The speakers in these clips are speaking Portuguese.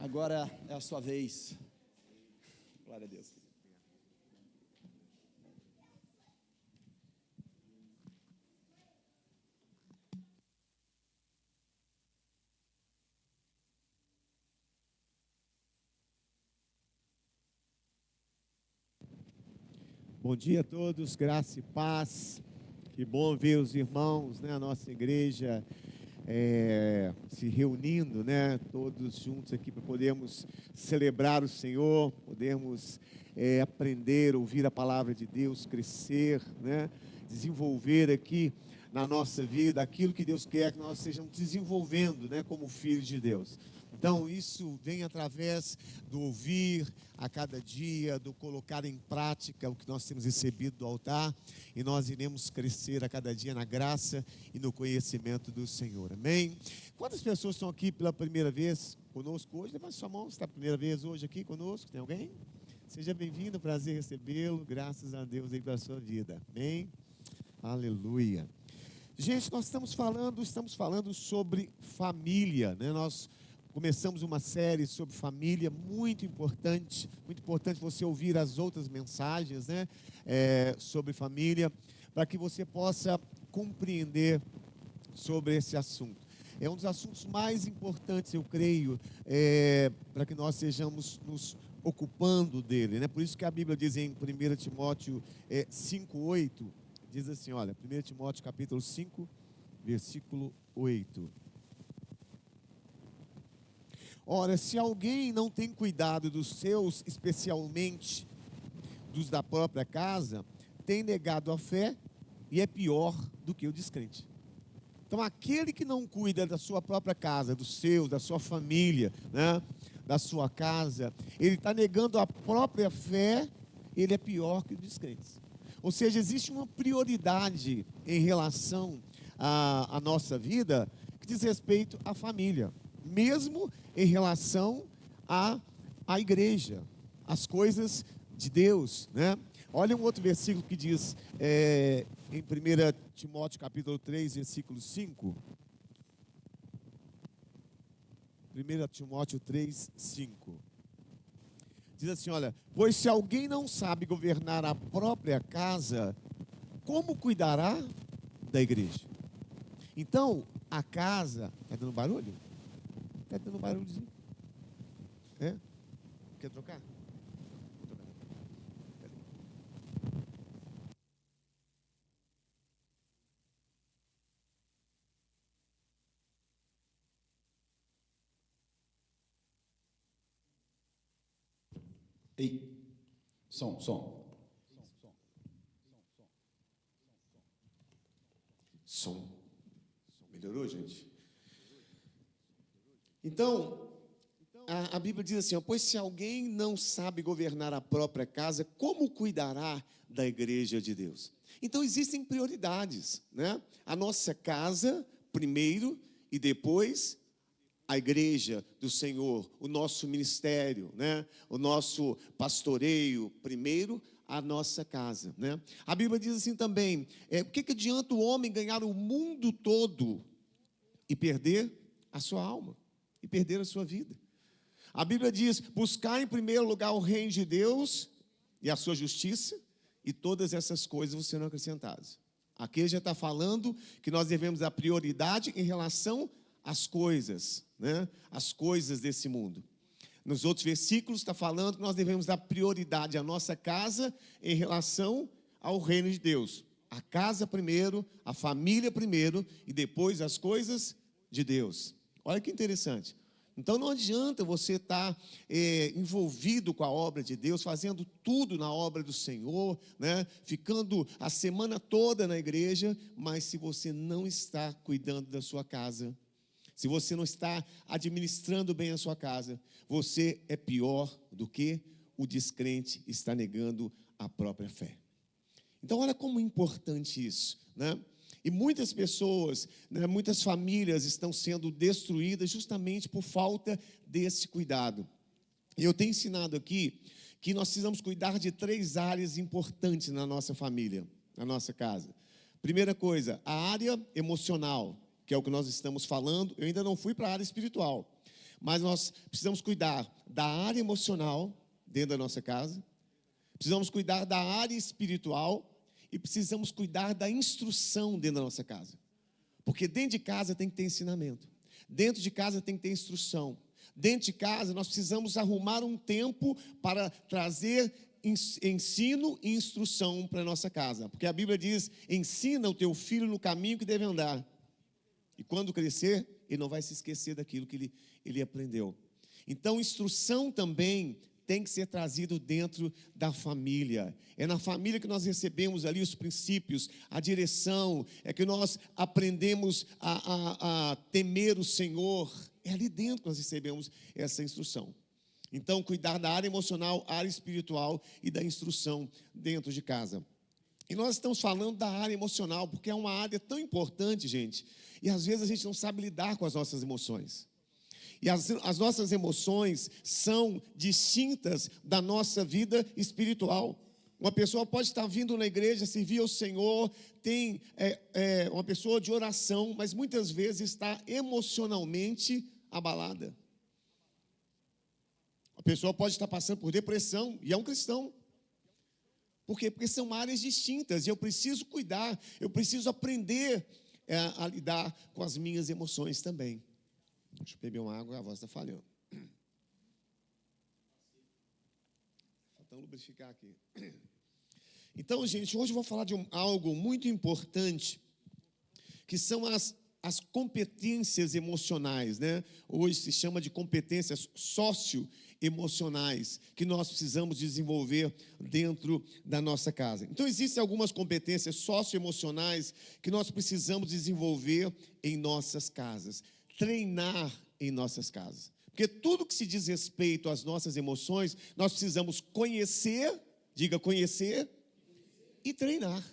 Agora é a sua vez. Glória a Deus. Bom dia a todos, graça e paz. Que bom ver os irmãos, né, a nossa igreja se reunindo, né, todos juntos aqui para podermos celebrar o Senhor, podermos aprender, ouvir a palavra de Deus, crescer, né, desenvolver aqui na nossa vida aquilo que Deus quer que nós estejamos desenvolvendo, né, como filhos de Deus. Então, isso vem através do ouvir a cada dia, do colocar em prática o que nós temos recebido do altar, e nós iremos crescer a cada dia na graça e no conhecimento do Senhor. Amém? Quantas pessoas estão aqui pela primeira vez conosco hoje? Levante sua mão, você está a primeira vez hoje aqui conosco? Tem alguém? Seja bem-vindo, prazer recebê-lo, graças a Deus aí pela sua vida. Amém? Aleluia. Gente, nós estamos falando sobre família, né? Nós começamos uma série sobre família, muito importante você ouvir as outras mensagens, né, sobre família, para que você possa compreender sobre esse assunto. É um dos assuntos mais importantes, eu creio, para que nós sejamos nos ocupando dele, né? Por isso que a Bíblia diz em 1 Timóteo 5:8, diz assim, olha, 1 Timóteo capítulo 5, versículo 8. Ora, se alguém não tem cuidado dos seus, especialmente dos da própria casa, tem negado a fé e é pior do que o descrente. Então, aquele que não cuida da sua própria casa, dos seus, da sua família, né, da sua casa, ele está negando a própria fé, ele é pior que o descrente. Ou seja, existe uma prioridade em relação à nossa vida que diz respeito à família, mesmo em relação à igreja, às coisas de Deus, né? Olha um outro versículo que diz em 1 Timóteo capítulo 3, versículo 5. 1 Timóteo 3, 5. Diz assim, olha, pois se alguém não sabe governar a própria casa, como cuidará da igreja? Então, a casa, está dando barulho? Está dando barulhozinho. Quer trocar? Ei, som. Melhorou, gente? Então, a Bíblia diz assim, ó, pois se alguém não sabe governar a própria casa, como cuidará da igreja de Deus? Então, existem prioridades, né? A nossa casa, primeiro, e depois a igreja do Senhor, o nosso ministério, né? O nosso pastoreio, primeiro a nossa casa, né? A Bíblia diz assim também, o que adianta o homem ganhar o mundo todo e perder a sua alma, e perder a sua vida? A Bíblia diz, buscar em primeiro lugar o reino de Deus e a sua justiça, e todas essas coisas serão acrescentadas. Aqui já está falando que nós devemos dar prioridade em relação às coisas, né? As coisas desse mundo. Nos outros versículos está falando que nós devemos dar prioridade à nossa casa em relação ao reino de Deus. A casa primeiro, a família primeiro e depois as coisas de Deus. Olha que interessante. Então não adianta você estar envolvido com a obra de Deus, fazendo tudo na obra do Senhor, né? Ficando a semana toda na igreja, mas se você não está cuidando da sua casa, se você não está administrando bem a sua casa, você é pior do que o descrente está negando a própria fé. Então olha como é importante isso, né? E muitas pessoas, né, muitas famílias estão sendo destruídas justamente por falta desse cuidado. E eu tenho ensinado aqui que nós precisamos cuidar de 3 áreas importantes na nossa família, na nossa casa. Primeira coisa, a área emocional, que é o que nós estamos falando. Eu ainda não fui para a área espiritual, Mas nós precisamos cuidar da área emocional dentro da nossa casa, precisamos cuidar da área espiritual e precisamos cuidar da instrução dentro da nossa casa. Porque dentro de casa tem que ter ensinamento, dentro de casa tem que ter instrução, dentro de casa nós precisamos arrumar um tempo para trazer ensino e instrução para a nossa casa. Porque a Bíblia diz, ensina o teu filho no caminho que deve andar. E quando crescer, ele não vai se esquecer daquilo que ele aprendeu. Então, instrução também tem que ser trazido dentro da família. É na família que nós recebemos ali os princípios, a direção, é que nós aprendemos a temer o Senhor. É ali dentro que nós recebemos essa instrução. Então, cuidar da área emocional, área espiritual e da instrução dentro de casa. E nós estamos falando da área emocional, porque é uma área tão importante, gente. E às vezes a gente não sabe lidar com as nossas emoções. E as nossas emoções são distintas da nossa vida espiritual. Uma pessoa pode estar vindo na igreja, servir ao Senhor, tem uma pessoa de oração, mas muitas vezes está emocionalmente abalada. A pessoa pode estar passando por depressão e é um cristão. Por quê? Porque são áreas distintas e eu preciso cuidar, eu preciso aprender a lidar com as minhas emoções também. Deixa eu beber uma água, a voz está falhando. Faltando lubrificar aqui. Então, gente, hoje eu vou falar de algo muito importante, que são as competências emocionais, né? Hoje se chama de competências socioemocionais, que nós precisamos desenvolver dentro da nossa casa. Então, existem algumas competências socioemocionais que nós precisamos desenvolver em nossas casas, treinar em nossas casas. Porque tudo que se diz respeito às nossas emoções, nós precisamos conhecer, diga conhecer, e treinar.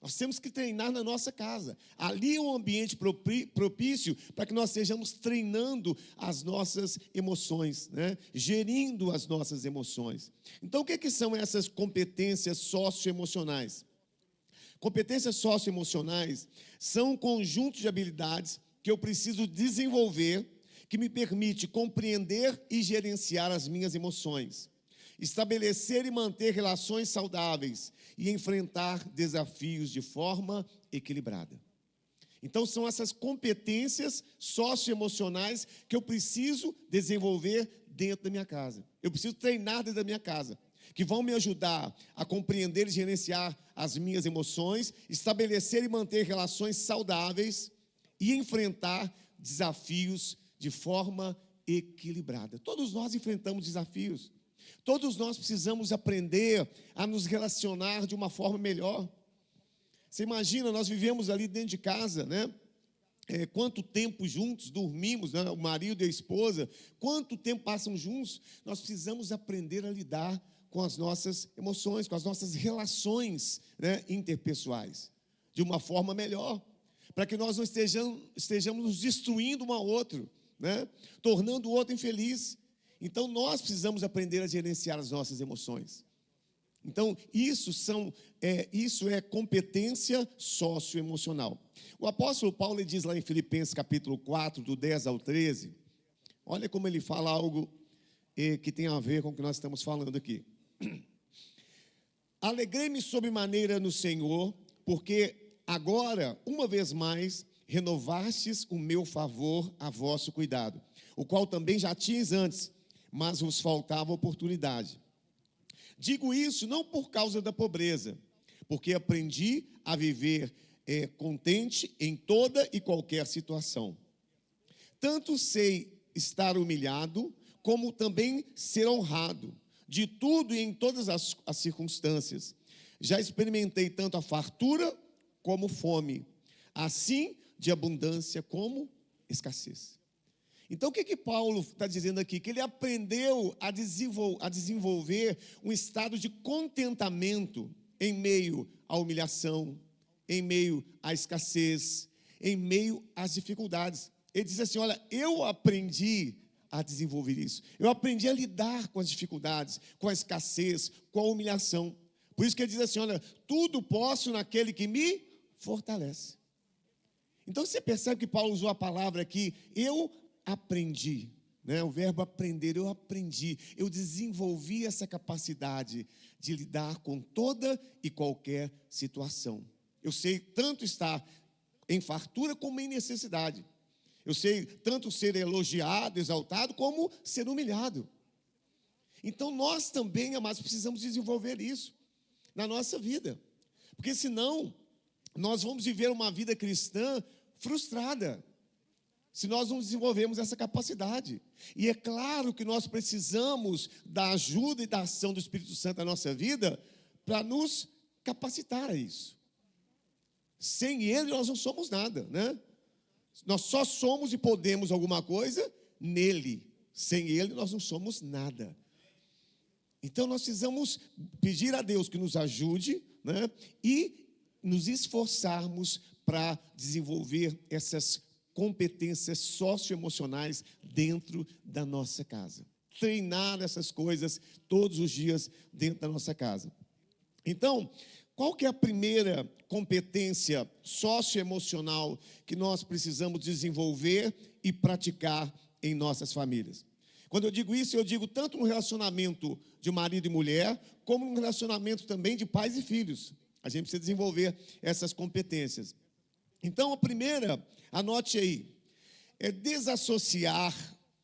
Nós temos que treinar na nossa casa. Ali é um ambiente propício para que nós estejamos treinando as nossas emoções, né? Gerindo as nossas emoções. Então, o que são essas competências socioemocionais? Competências socioemocionais são um conjunto de habilidades que eu preciso desenvolver, que me permite compreender e gerenciar as minhas emoções, estabelecer e manter relações saudáveis e enfrentar desafios de forma equilibrada. Então, são essas competências socioemocionais que eu preciso desenvolver dentro da minha casa. Eu preciso treinar dentro da minha casa, que vão me ajudar a compreender e gerenciar as minhas emoções, estabelecer e manter relações saudáveis e enfrentar desafios de forma equilibrada. Todos nós enfrentamos desafios. Todos nós precisamos aprender a nos relacionar de uma forma melhor. Você imagina, nós vivemos ali dentro de casa, né? Quanto tempo juntos dormimos, né? O marido e a esposa, quanto tempo passam juntos. Nós precisamos aprender a lidar com as nossas emoções, com as nossas relações, né, interpessoais, de uma forma melhor, para que nós não estejamos nos destruindo um ao outro, né? Tornando o outro infeliz. Então, nós precisamos aprender a gerenciar as nossas emoções. Então, isso é competência socioemocional. O apóstolo Paulo diz lá em Filipenses capítulo 4, do 10 ao 13, olha como ele fala algo que tem a ver com o que nós estamos falando aqui. Alegrei-me sobremaneira no Senhor, porque agora, uma vez mais, renovastes o meu favor a vosso cuidado, o qual também já tinhas antes, mas vos faltava oportunidade. Digo isso não por causa da pobreza, porque aprendi a viver contente em toda e qualquer situação. Tanto sei estar humilhado, como também ser honrado, de tudo e em todas as circunstâncias. Já experimentei tanto a fartura como fome, assim de abundância como escassez. Então, o que Paulo está dizendo aqui? Que ele aprendeu a desenvolver um estado de contentamento em meio à humilhação, em meio à escassez, em meio às dificuldades. Ele diz assim, olha, eu aprendi a desenvolver isso. Eu aprendi a lidar com as dificuldades, com a escassez, com a humilhação. Por isso que ele diz assim, olha, tudo posso naquele que me fortalece. Então, você percebe que Paulo usou a palavra aqui, eu aprendi. né? O verbo aprender, eu aprendi, eu desenvolvi essa capacidade de lidar com toda e qualquer situação. Eu sei tanto estar em fartura como em necessidade. Eu sei tanto ser elogiado, exaltado, como ser humilhado. Então, nós também, amados, precisamos desenvolver isso na nossa vida. Porque senão, nós vamos viver uma vida cristã frustrada, se nós não desenvolvermos essa capacidade. E é claro que nós precisamos da ajuda e da ação do Espírito Santo na nossa vida para nos capacitar a isso. Sem Ele, nós não somos nada, né? Nós só somos e podemos alguma coisa nele. Sem Ele, nós não somos nada. Então, nós precisamos pedir a Deus que nos ajude, né? E nos esforçarmos para desenvolver essas competências socioemocionais dentro da nossa casa. Treinar essas coisas todos os dias dentro da nossa casa. Então, qual que é a primeira competência socioemocional que nós precisamos desenvolver e praticar em nossas famílias? Quando eu digo isso, eu digo tanto no relacionamento de marido e mulher, como no relacionamento também de pais e filhos. A gente precisa desenvolver essas competências. Então, a primeira, anote aí, é desassociar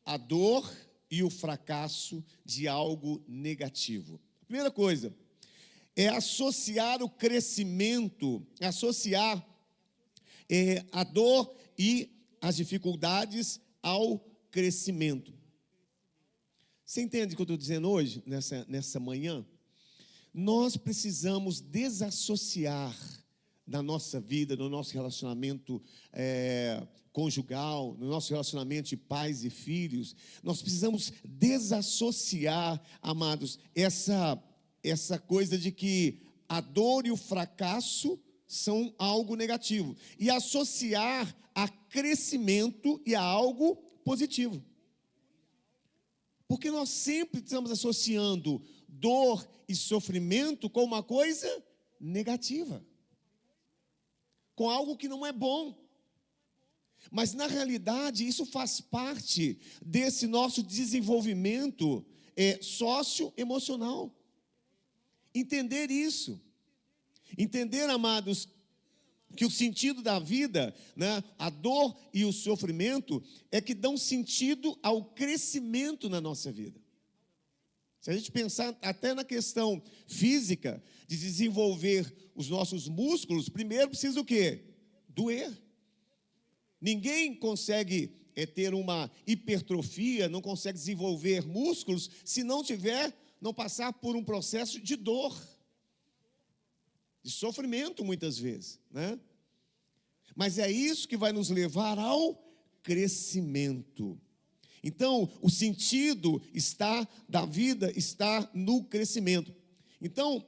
a dor e o fracasso de algo negativo. Primeira coisa, é associar o crescimento, associar a dor e as dificuldades ao crescimento. Você entende o que eu estou dizendo hoje, nessa manhã? Nós precisamos desassociar na nossa vida, no nosso relacionamento conjugal, no nosso relacionamento de pais e filhos. Nós precisamos desassociar, amados, essa coisa de que a dor e o fracasso são algo negativo, e associar a crescimento e a algo positivo. Porque nós sempre estamos associando dor e sofrimento com uma coisa negativa, com algo que não é bom. Mas, na realidade, isso faz parte desse nosso desenvolvimento socioemocional. Entender isso. Entender, amados, que o sentido da vida, né, a dor e o sofrimento, é que dão sentido ao crescimento na nossa vida. Se a gente pensar até na questão física, de desenvolver os nossos músculos, primeiro precisa o quê? Doer. Ninguém consegue ter uma hipertrofia, não consegue desenvolver músculos, se não passar por um processo de dor, de sofrimento muitas vezes, né? Mas é isso que vai nos levar ao crescimento. Então, o sentido da vida está no crescimento. Então,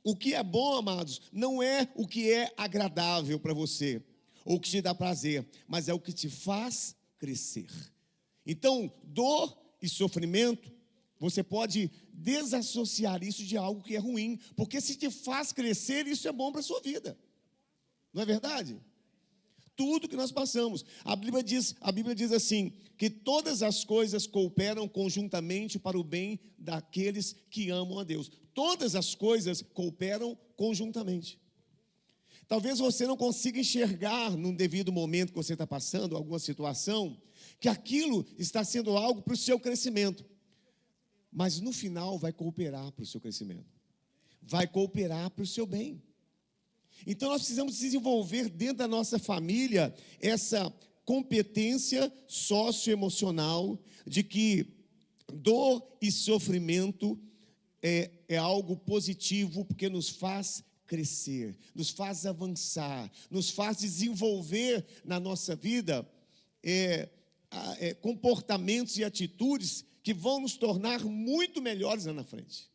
o que é bom, amados, não é o que é agradável para você, ou o que te dá prazer, mas é o que te faz crescer. Então, dor e sofrimento, você pode desassociar isso de algo que é ruim, porque se te faz crescer, isso é bom para a sua vida. Não é verdade? Tudo que nós passamos. A Bíblia diz assim, que todas as coisas cooperam conjuntamente para o bem daqueles que amam a Deus. Todas as coisas cooperam conjuntamente. Talvez você não consiga enxergar num devido momento que você está passando, alguma situação, que aquilo está sendo algo para o seu crescimento. Mas no final vai cooperar para o seu crescimento. Vai cooperar para o seu bem. Então nós precisamos desenvolver dentro da nossa família essa competência socioemocional de que dor e sofrimento é algo positivo, porque nos faz crescer, nos faz avançar, nos faz desenvolver na nossa vida comportamentos e atitudes que vão nos tornar muito melhores lá na frente.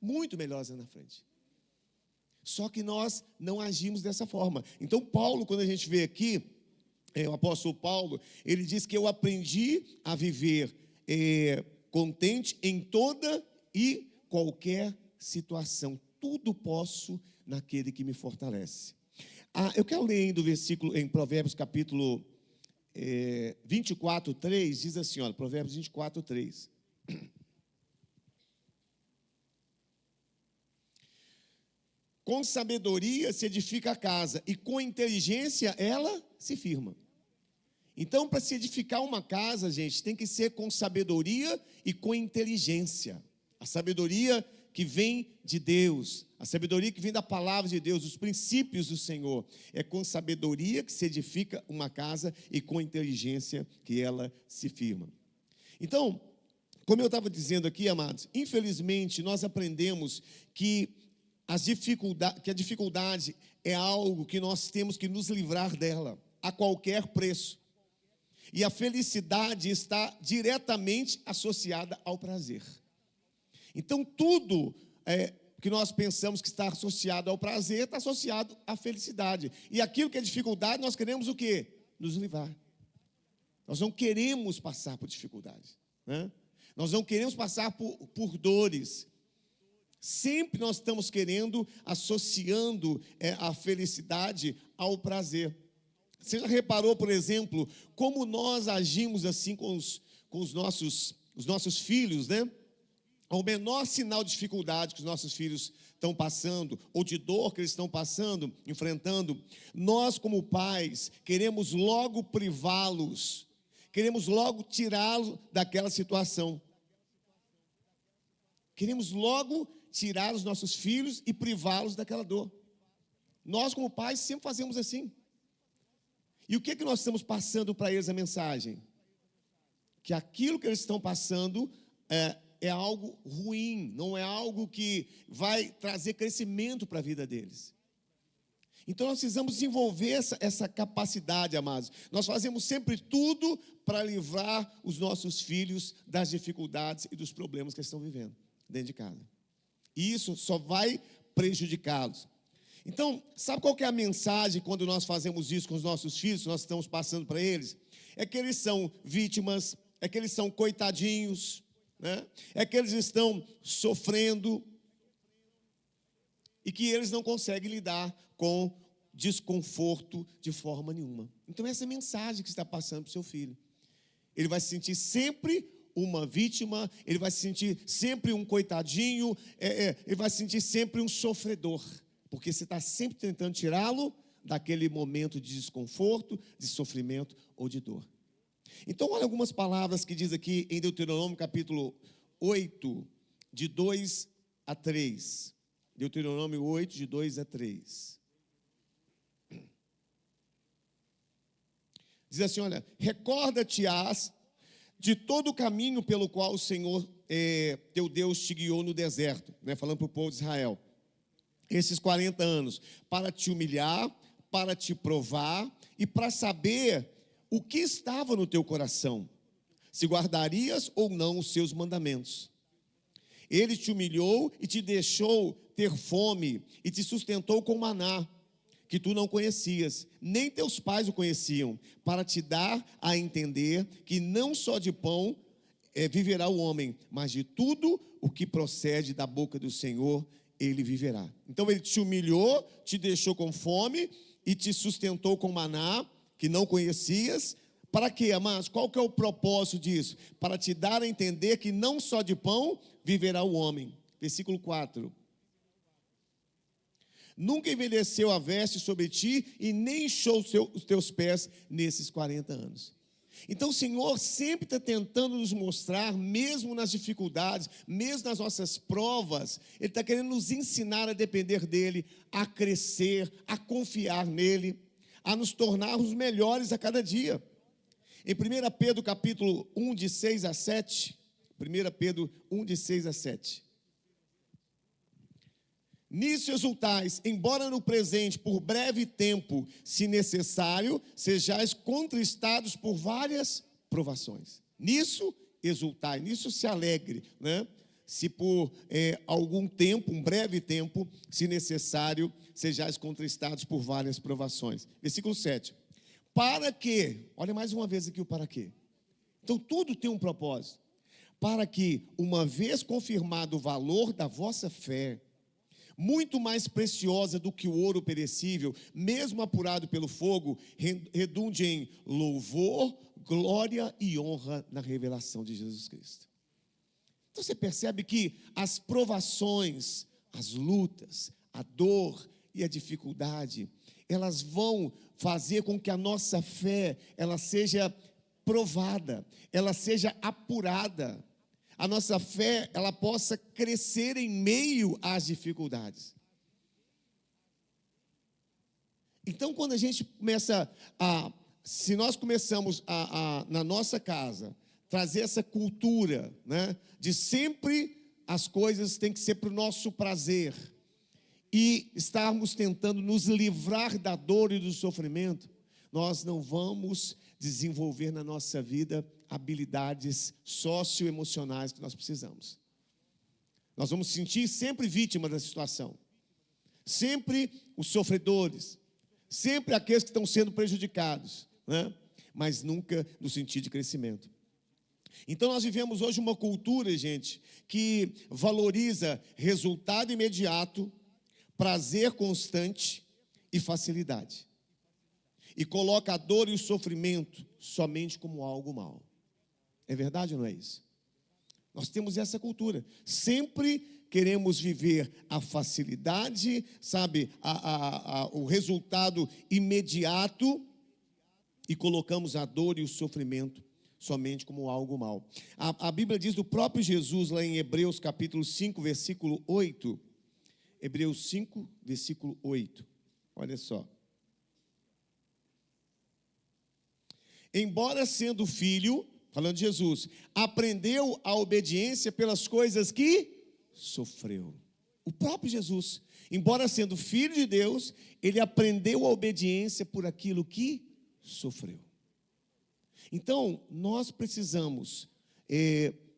Muito melhores lá na frente. Só que nós não agimos dessa forma. Então, Paulo, quando a gente vê aqui, o apóstolo Paulo, ele diz que eu aprendi a viver contente em toda e qualquer situação. Tudo posso naquele que me fortalece. Eu quero ler ainda o versículo em Provérbios capítulo 24:3 diz assim, olha, Provérbios 24:3. Com sabedoria se edifica a casa, e com inteligência ela se firma. Então, para se edificar uma casa, gente, tem que ser com sabedoria e com inteligência. A sabedoria que vem de Deus, a sabedoria que vem da palavra de Deus, os princípios do Senhor. É com sabedoria que se edifica uma casa e com inteligência que ela se firma. Então, como eu estava dizendo aqui, amados, infelizmente nós aprendemos que a dificuldade é algo que nós temos que nos livrar dela a qualquer preço. E a felicidade está diretamente associada ao prazer. Então, tudo que nós pensamos que está associado ao prazer está associado à felicidade. E aquilo que é dificuldade, nós queremos o quê? Nos livrar. Nós não queremos passar por dificuldade, né? Nós não queremos passar por dores. Sempre nós estamos querendo, associando a felicidade ao prazer. Você já reparou, por exemplo, como nós agimos assim com os nossos filhos, né? Ao menor sinal de dificuldade que os nossos filhos estão passando, ou de dor que eles estão passando, enfrentando, nós, como pais, queremos logo privá-los, queremos logo tirá-los daquela situação. Queremos logo tirar os nossos filhos e privá-los daquela dor. Nós, como pais, sempre fazemos assim. E o que nós estamos passando para eles a mensagem? Que aquilo que eles estão passando é algo ruim, não é algo que vai trazer crescimento para a vida deles. Então nós precisamos desenvolver essa capacidade, amados. Nós fazemos sempre tudo para livrar os nossos filhos das dificuldades e dos problemas que eles estão vivendo dentro de casa. E isso só vai prejudicá-los. Então, sabe qual que é a mensagem quando nós fazemos isso com os nossos filhos, que nós estamos passando para eles? É que eles são vítimas, é que eles são coitadinhos, né? É que eles estão sofrendo e que eles não conseguem lidar com desconforto de forma nenhuma. Então, essa é a mensagem que você está passando para o seu filho. Ele vai se sentir sempre uma vítima, ele vai se sentir sempre um coitadinho, ele vai se sentir sempre um sofredor, porque você está sempre tentando tirá-lo daquele momento de desconforto, de sofrimento ou de dor. Então, olha algumas palavras que diz aqui em Deuteronômio capítulo 8, de 2 a 3. Deuteronômio 8, de 2 a 3. Diz assim, olha, recorda-te-ás de todo o caminho pelo qual o Senhor, teu Deus, te guiou no deserto, né, falando para o povo de Israel, esses 40 anos, para te humilhar, para te provar e para saber o que estava no teu coração, se guardarias ou não os seus mandamentos. Ele te humilhou e te deixou ter fome e te sustentou com maná, que tu não conhecias, nem teus pais o conheciam, para te dar a entender que não só de pão viverá o homem, mas de tudo o que procede da boca do Senhor, ele viverá. Então ele te humilhou, te deixou com fome e te sustentou com maná, que não conhecias. Para quê, amados? Qual que é o propósito disso? Para te dar a entender que não só de pão viverá o homem. Versículo 4. Nunca envelheceu a veste sobre ti e nem inchou os teus pés nesses 40 anos. Então o Senhor sempre está tentando nos mostrar, mesmo nas dificuldades, mesmo nas nossas provas, Ele está querendo nos ensinar a depender dEle, a crescer, a confiar nele, a nos tornarmos melhores a cada dia. Em 1 Pedro capítulo 1, de 6 a 7, 1 Pedro 1, de 6 a 7. Nisso exultais, embora no presente, por breve tempo, se necessário, sejais contristados por várias provações. Nisso exultai, nisso se alegre, né? Se por algum tempo, um breve tempo, se necessário, sejais contristados por várias provações. Versículo 7. Para que, olha mais uma vez aqui o para quê. Então tudo tem um propósito. Para que, uma vez confirmado o valor da vossa fé, muito mais preciosa do que o ouro perecível, mesmo apurado pelo fogo, redunde em louvor, glória e honra na revelação de Jesus Cristo. Então você percebe que as provações, as lutas, a dor e a dificuldade, elas vão fazer com que a nossa fé, ela seja provada, ela seja apurada. A nossa fé, ela possa crescer em meio às dificuldades. Então, quando a gente começa se nós começamos na nossa casa, trazer essa cultura, né, de sempre as coisas têm que ser para o nosso prazer, e estarmos tentando nos livrar da dor e do sofrimento, nós não vamos desenvolver na nossa vida habilidades socioemocionais que nós precisamos. Nós vamos sentir sempre vítima da situação, sempre os sofredores, sempre aqueles que estão sendo prejudicados, né? Mas nunca no sentido de crescimento. Então nós vivemos hoje uma cultura, gente, que valoriza resultado imediato, prazer constante e facilidade. E coloca a dor e o sofrimento somente como algo mau. É verdade ou não é isso? Nós temos essa cultura. Sempre queremos viver a facilidade, sabe, o resultado imediato, e colocamos a dor e o sofrimento somente como algo mau. A Bíblia diz do próprio Jesus, lá em Hebreus capítulo 5, versículo 8. Hebreus 5, versículo 8. Olha só. Embora sendo filho, falando de Jesus, aprendeu a obediência pelas coisas que sofreu. O próprio Jesus, embora sendo filho de Deus, ele aprendeu a obediência por aquilo que sofreu. Então, nós precisamos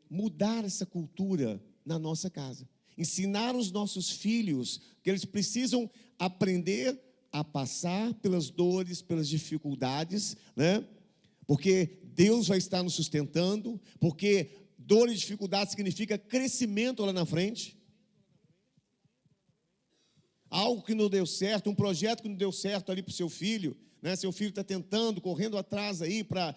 mudar essa cultura na nossa casa. Ensinar os nossos filhos que eles precisam aprender a passar pelas dores, pelas dificuldades, né? Porque Deus vai estar nos sustentando, porque dor e dificuldade significa crescimento lá na frente. Algo que não deu certo, um projeto que não deu certo ali para o seu filho, né? Seu filho está tentando, correndo atrás aí para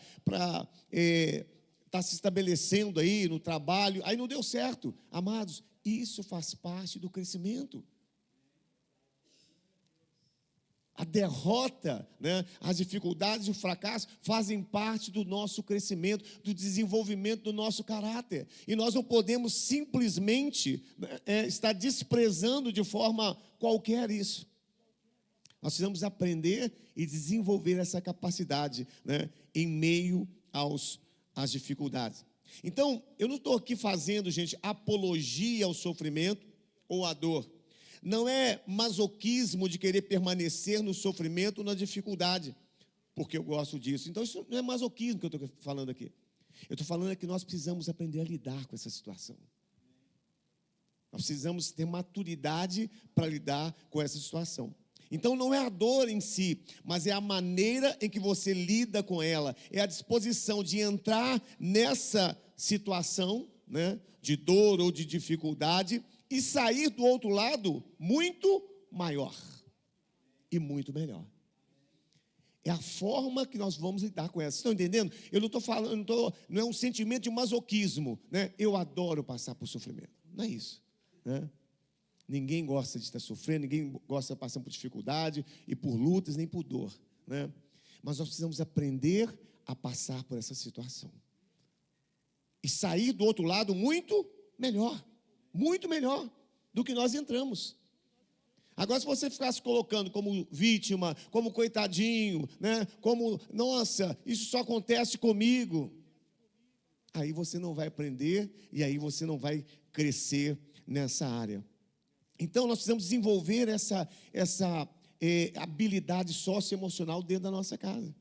estar se estabelecendo aí no trabalho, aí não deu certo. Amados, isso faz parte do crescimento. A derrota, né, as dificuldades e o fracasso fazem parte do nosso crescimento, do desenvolvimento do nosso caráter. E nós não podemos simplesmente estar desprezando de forma qualquer isso. Nós precisamos aprender e desenvolver essa capacidade, né, em meio às dificuldades. Então, eu não estou aqui fazendo, gente, apologia ao sofrimento ou à dor. Não é masoquismo de querer permanecer no sofrimento ou na dificuldade, porque eu gosto disso. Então, isso não é masoquismo que eu estou falando aqui. Eu estou falando que nós precisamos aprender a lidar com essa situação. Nós precisamos ter maturidade para lidar com essa situação. Então, não é a dor em si, mas é a maneira em que você lida com ela. É a disposição de entrar nessa situação, né, de dor ou de dificuldade, e sair do outro lado muito maior e muito melhor. É a forma que nós vamos lidar com essa. Vocês estão entendendo? Eu não estou falando, não é um sentimento de masoquismo, né? Eu adoro passar por sofrimento. Não é isso, né? Ninguém gosta de estar sofrendo, ninguém gosta de passar por dificuldade e por lutas, nem por dor, né? Mas nós precisamos aprender a passar por essa situação e sair do outro lado muito melhor do que nós entramos. Agora, se você ficar se colocando como vítima, como coitadinho, né? Como, nossa, isso só acontece comigo, aí você não vai aprender e aí você não vai crescer nessa área. Então, nós precisamos desenvolver essa habilidade socioemocional dentro da nossa casa.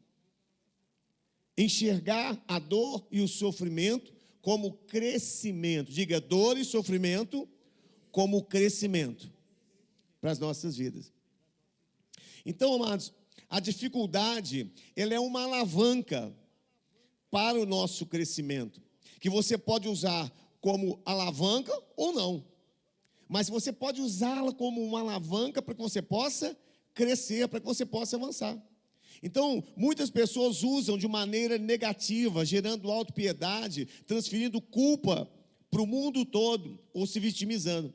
Enxergar a dor e o sofrimento como crescimento. Diga, dor e sofrimento como crescimento para as nossas vidas. Então, amados, a dificuldade, ela é uma alavanca para o nosso crescimento, que você pode usar como alavanca ou não. mas você pode usá-la como uma alavanca para que você possa crescer, para que você possa avançar. Então, muitas pessoas usam de maneira negativa, gerando autopiedade, transferindo culpa para o mundo todo, ou se vitimizando.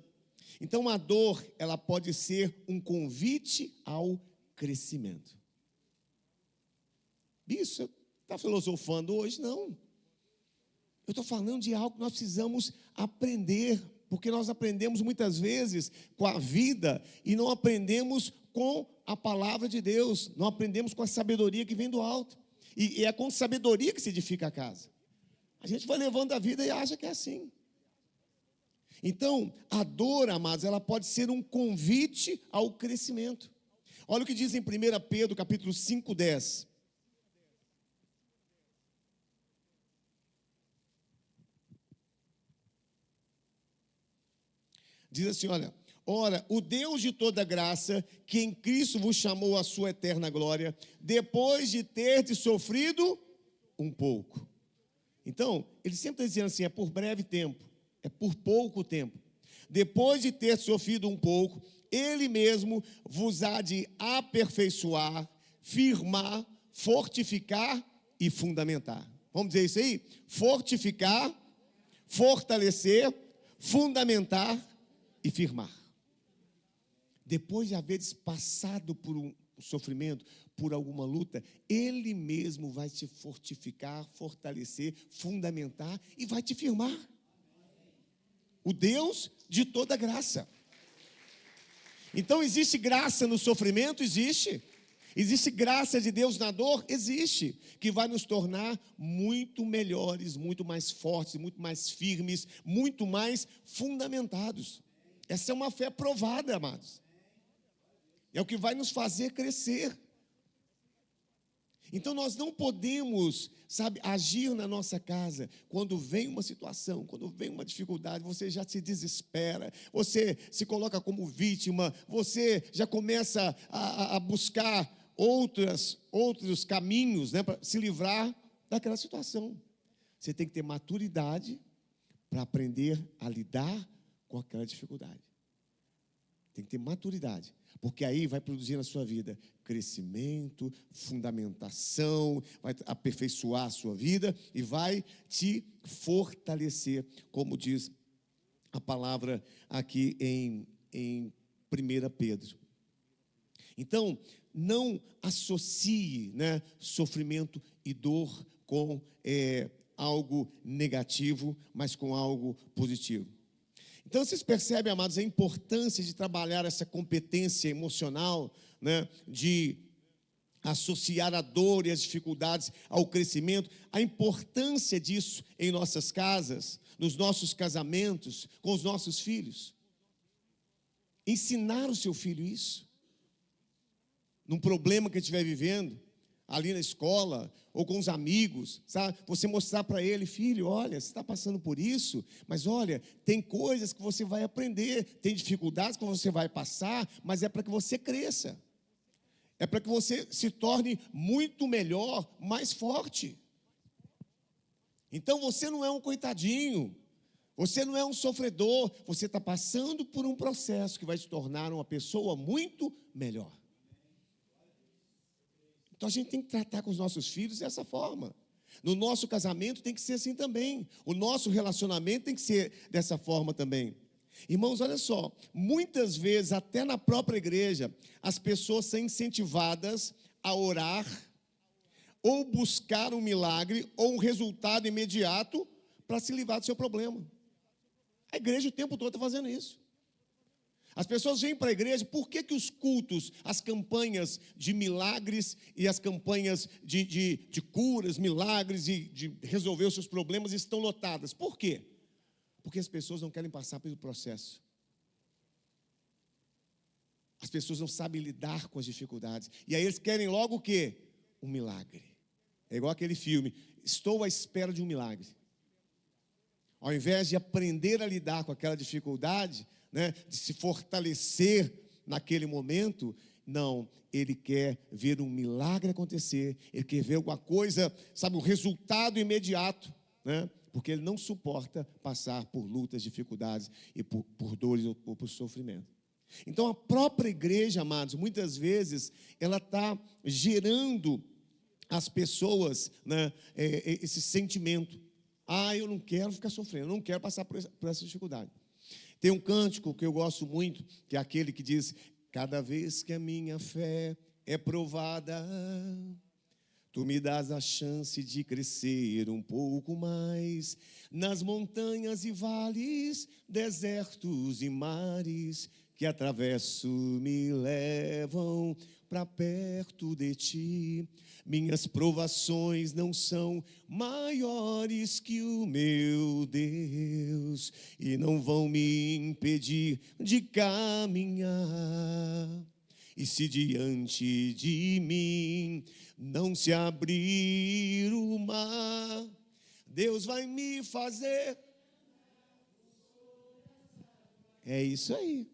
Então, a dor, ela pode ser um convite ao crescimento. Isso, está filosofando hoje? Não. Eu estou falando de algo que nós precisamos aprender, porque nós aprendemos muitas vezes com a vida e não aprendemos com a palavra de Deus, não aprendemos com a sabedoria que vem do alto. E é com sabedoria que se edifica a casa. A gente vai levando a vida e acha que é assim. Então, a dor, amados, ela pode ser um convite ao crescimento. Olha o que diz em 1 Pedro, capítulo 5, 10. Diz assim, olha: ora, o Deus de toda graça, que em Cristo vos chamou à sua eterna glória, depois de ter sofrido um pouco. Então, ele sempre está dizendo assim, é por breve tempo, é por pouco tempo. Depois de ter sofrido um pouco, ele mesmo vos há de aperfeiçoar, firmar, fortificar e fundamentar. Vamos dizer isso aí? Fortificar, fortalecer, fundamentar e firmar. Depois de haveres passado por um sofrimento, por alguma luta, ele mesmo vai te fortificar, fortalecer, fundamentar e vai te firmar. O Deus de toda graça. Então, existe graça no sofrimento? Existe. Existe graça de Deus na dor? Existe. Que vai nos tornar muito melhores, muito mais fortes, muito mais firmes, muito mais fundamentados. Essa é uma fé provada, amados. É o que vai nos fazer crescer. Então, nós não podemos, agir na nossa casa, quando vem uma situação, quando vem uma dificuldade, você já se desespera, você se coloca como vítima, você já começa a buscar outros caminhos, né, para se livrar daquela situação. Você tem que ter maturidade para aprender a lidar com aquela dificuldade. Tem que ter maturidade, porque aí vai produzir na sua vida crescimento, fundamentação, vai aperfeiçoar a sua vida e vai te fortalecer, como diz a palavra aqui em 1 Pedro. Então, não associe, né, sofrimento e dor com algo negativo, mas com algo positivo. Então, vocês percebem, amados, a importância de trabalhar essa competência emocional, né, de associar a dor e as dificuldades ao crescimento, a importância disso em nossas casas, nos nossos casamentos, com os nossos filhos. Ensinar o seu filho isso. Num problema que ele estiver vivendo, ali na escola, ou com os amigos, sabe? Você mostrar para ele, filho, olha, você está passando por isso, mas olha, tem coisas que você vai aprender, tem dificuldades que você vai passar, mas é para que você cresça. É para que você se torne muito melhor, mais forte. Então você não é um coitadinho, você não é um sofredor, você está passando por um processo que vai te tornar uma pessoa muito melhor. Então a gente tem que tratar com os nossos filhos dessa forma. No nosso casamento tem que ser assim também. O nosso relacionamento tem que ser dessa forma também. Irmãos, olha só, muitas vezes, até na própria igreja, as pessoas são incentivadas a orar, ou buscar um milagre, ou um resultado imediato, para se livrar do seu problema. A igreja o tempo todo está fazendo isso. As pessoas vêm para a igreja, por que os cultos, as campanhas de milagres e as campanhas de curas, milagres e de resolver os seus problemas estão lotadas? Por quê? Porque as pessoas não querem passar pelo processo. As pessoas não sabem lidar com as dificuldades. E aí eles querem logo o quê? Um milagre. É igual aquele filme, Estou à espera de um milagre. Ao invés de aprender a lidar com aquela dificuldade, né, de se fortalecer naquele momento, não, ele quer ver um milagre acontecer, ele quer ver alguma coisa, um resultado imediato, né, porque ele não suporta passar por lutas, dificuldades e por dores ou por sofrimento. Então, a própria igreja, amados, muitas vezes, ela está gerando às pessoas, né, esse sentimento. Eu não quero ficar sofrendo, eu não quero passar por essa dificuldade. Tem um cântico que eu gosto muito, que é aquele que diz: cada vez que a minha fé é provada, tu me dás a chance de crescer um pouco mais. Nas montanhas e vales, desertos e mares que atravesso me levam para perto de ti. Minhas provações não são maiores que o meu Deus e não vão me impedir de caminhar. E se diante de mim não se abrir o mar, Deus vai me fazer. É isso aí.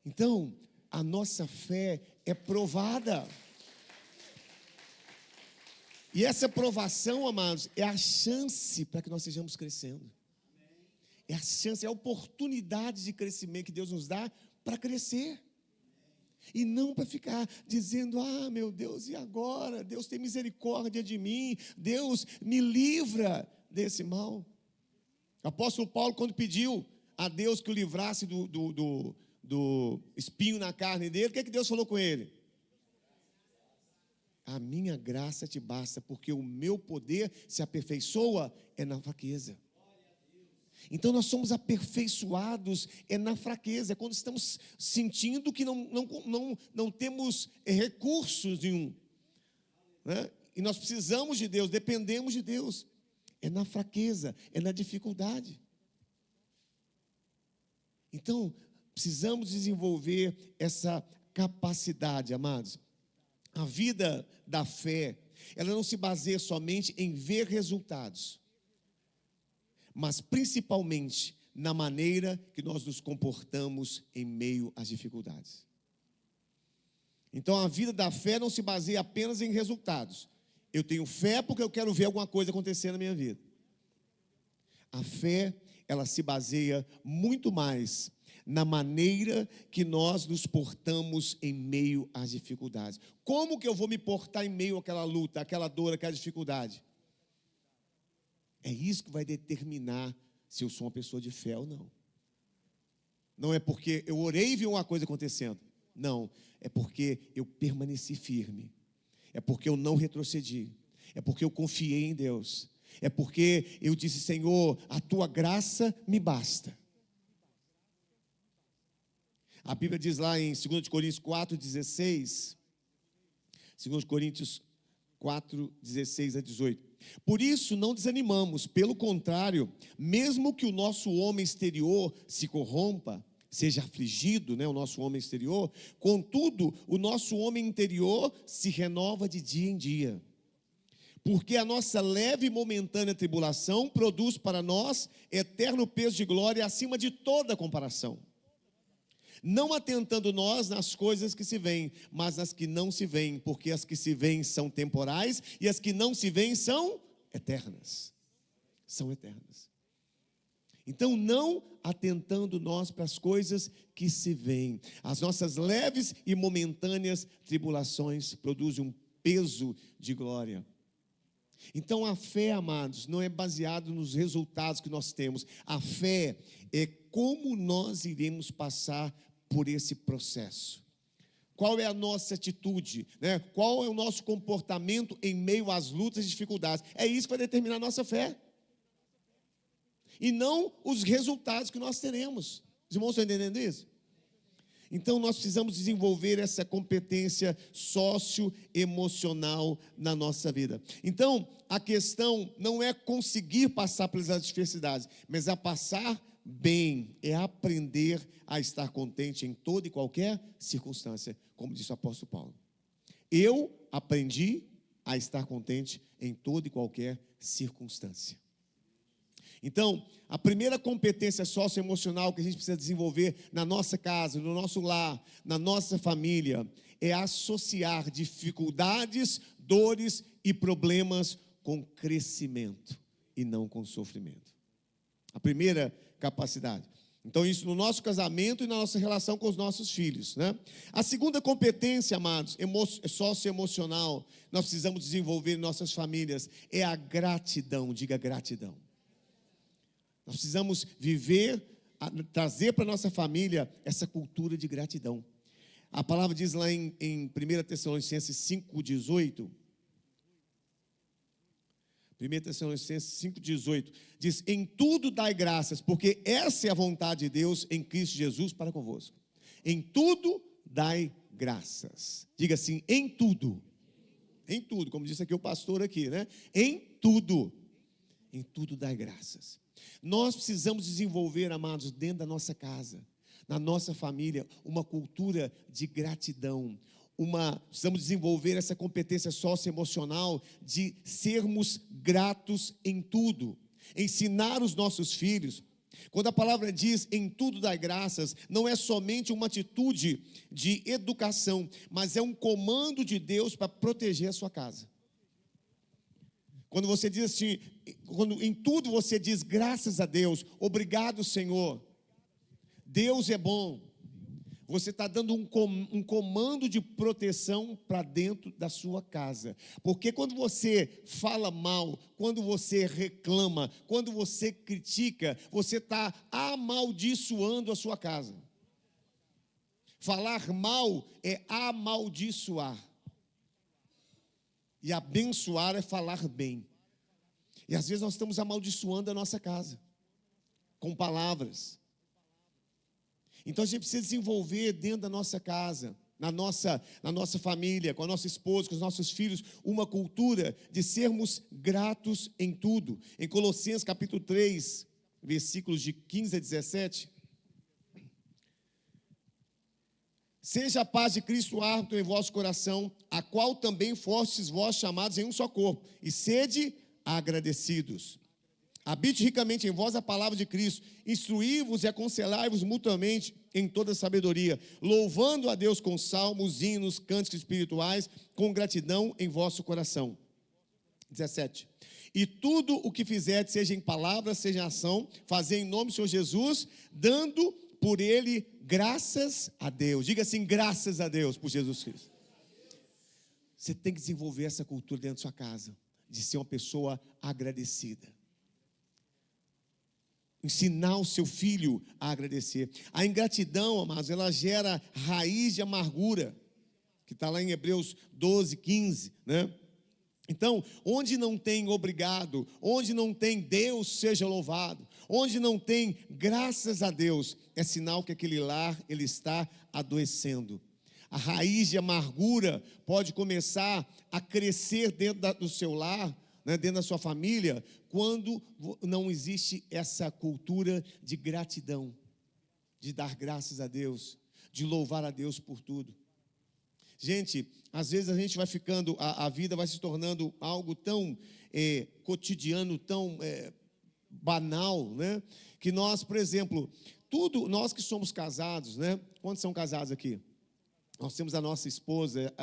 Então, a nossa fé é provada. E essa provação, amados, é a chance para que nós estejamos crescendo. É a chance, é a oportunidade de crescimento que Deus nos dá para crescer. E não para ficar dizendo: meu Deus, e agora? Deus tem misericórdia de mim, Deus me livra desse mal. O apóstolo Paulo, quando pediu a Deus que o livrasse do espinho na carne dele, o que é que Deus falou com ele? A minha graça te basta, porque o meu poder se aperfeiçoa na fraqueza. Então nós somos aperfeiçoados na fraqueza, quando estamos sentindo que não temos recursos nenhum, né? E nós precisamos de Deus, dependemos de Deus. É na fraqueza, é na dificuldade. Então precisamos desenvolver essa capacidade, amados. A vida da fé, ela não se baseia somente em ver resultados, mas principalmente na maneira que nós nos comportamos em meio às dificuldades. Então, a vida da fé não se baseia apenas em resultados. Eu tenho fé porque eu quero ver alguma coisa acontecer na minha vida. A fé, ela se baseia muito mais na maneira que nós nos portamos em meio às dificuldades. Como que eu vou me portar em meio àquela luta, àquela dor, àquela dificuldade? É isso que vai determinar se eu sou uma pessoa de fé ou não. Não é porque eu orei e vi uma coisa acontecendo. Não, é porque eu permaneci firme. É porque eu não retrocedi. É porque eu confiei em Deus. É porque eu disse: Senhor, a tua graça me basta. A Bíblia diz lá em 2 Coríntios 4,16, 2 Coríntios 4,16 a 18. Por isso não desanimamos, pelo contrário, mesmo que o nosso homem exterior se corrompa, seja afligido, o nosso homem exterior, contudo, o nosso homem interior se renova de dia em dia. Porque a nossa leve e momentânea tribulação produz para nós eterno peso de glória acima de toda comparação. Não atentando nós nas coisas que se veem, mas nas que não se veem, porque as que se veem são temporais e as que não se veem são eternas. São eternas. Então, não atentando nós para as coisas que se veem. As nossas leves e momentâneas tribulações produzem um peso de glória. Então, a fé, amados, não é baseada nos resultados que nós temos. A fé é como nós iremos passar por esse processo. Qual é a nossa atitude, Qual é o nosso comportamento em meio às lutas e dificuldades? É isso que vai determinar a nossa fé. E não os resultados que nós teremos. Os irmãos estão entendendo isso? Então, nós precisamos desenvolver essa competência socioemocional na nossa vida. Então, a questão não é conseguir passar pelas adversidades, mas é passar bem, é aprender a estar contente em toda e qualquer circunstância, como disse o apóstolo Paulo. Eu aprendi a estar contente em toda e qualquer circunstância. Então, a primeira competência socioemocional que a gente precisa desenvolver na nossa casa, no nosso lar, na nossa família, é associar dificuldades, dores e problemas com crescimento. e não com sofrimento. A primeira capacidade. Então, isso no nosso casamento e na nossa relação com os nossos filhos, né? A segunda competência, amados, socioemocional, nós precisamos desenvolver em nossas famílias, é a gratidão. Diga gratidão. Nós precisamos viver, trazer para a nossa família essa cultura de gratidão. A palavra diz lá em 1 Tessalonicenses 5,18, 1 Tessalonicenses 5,18, diz: em tudo dai graças, porque essa é a vontade de Deus em Cristo Jesus para convosco. Em tudo dai graças. Diga assim, em tudo. Em tudo, como disse aqui o pastor aqui, né? Em tudo dai graças. Nós precisamos desenvolver, amados, dentro da nossa casa, na nossa família, uma cultura de gratidão. Precisamos desenvolver essa competência socioemocional de sermos gratos em tudo. Ensinar os nossos filhos. Quando a palavra diz em tudo dai graças, não é somente uma atitude de educação, mas é um comando de Deus para proteger a sua casa. Quando você diz assim, quando em tudo você diz graças a Deus, obrigado, Senhor, Deus é bom. Você está dando um comando de proteção para dentro da sua casa. Porque quando você fala mal, quando você reclama, quando você critica, você está amaldiçoando a sua casa. Falar mal é amaldiçoar. E abençoar é falar bem. E às vezes nós estamos amaldiçoando a nossa casa com palavras. Então a gente precisa desenvolver dentro da nossa casa, na nossa família, com a nossa esposa, com os nossos filhos, uma cultura de sermos gratos em tudo. Em Colossenses capítulo 3, versículos de 15 a 17. Seja a paz de Cristo árbitro em vosso coração, a qual também fostes vós chamados em um só corpo, e sede agradecidos. Habite ricamente em vós a palavra de Cristo, instruí-vos e aconselhai-vos mutuamente em toda sabedoria, louvando a Deus com salmos, hinos, cânticos espirituais, com gratidão em vosso coração. 17. E tudo o que fizerdes, seja em palavra, seja em ação, fazei em nome do Senhor Jesus, dando por Ele graças a Deus. Diga assim, graças a Deus por Jesus Cristo. Você tem que desenvolver essa cultura dentro da sua casa, de ser uma pessoa agradecida. Ensinar o seu filho a agradecer. A ingratidão, amados, ela gera raiz de amargura, que está lá em Hebreus 12, 15, né? Então, onde não tem obrigado, onde não tem Deus seja louvado, onde não tem graças a Deus, é sinal que aquele lar, ele está adoecendo. A raiz de amargura pode começar a crescer dentro do seu lar, né, dentro da sua família, quando não existe essa cultura de gratidão, de dar graças a Deus, de louvar a Deus por tudo. Gente, às vezes a gente vai ficando, a vida vai se tornando algo tão cotidiano, tão banal, né? Que nós, por exemplo, nós que somos casados, né? Quantos são casados aqui? Nós temos a nossa esposa,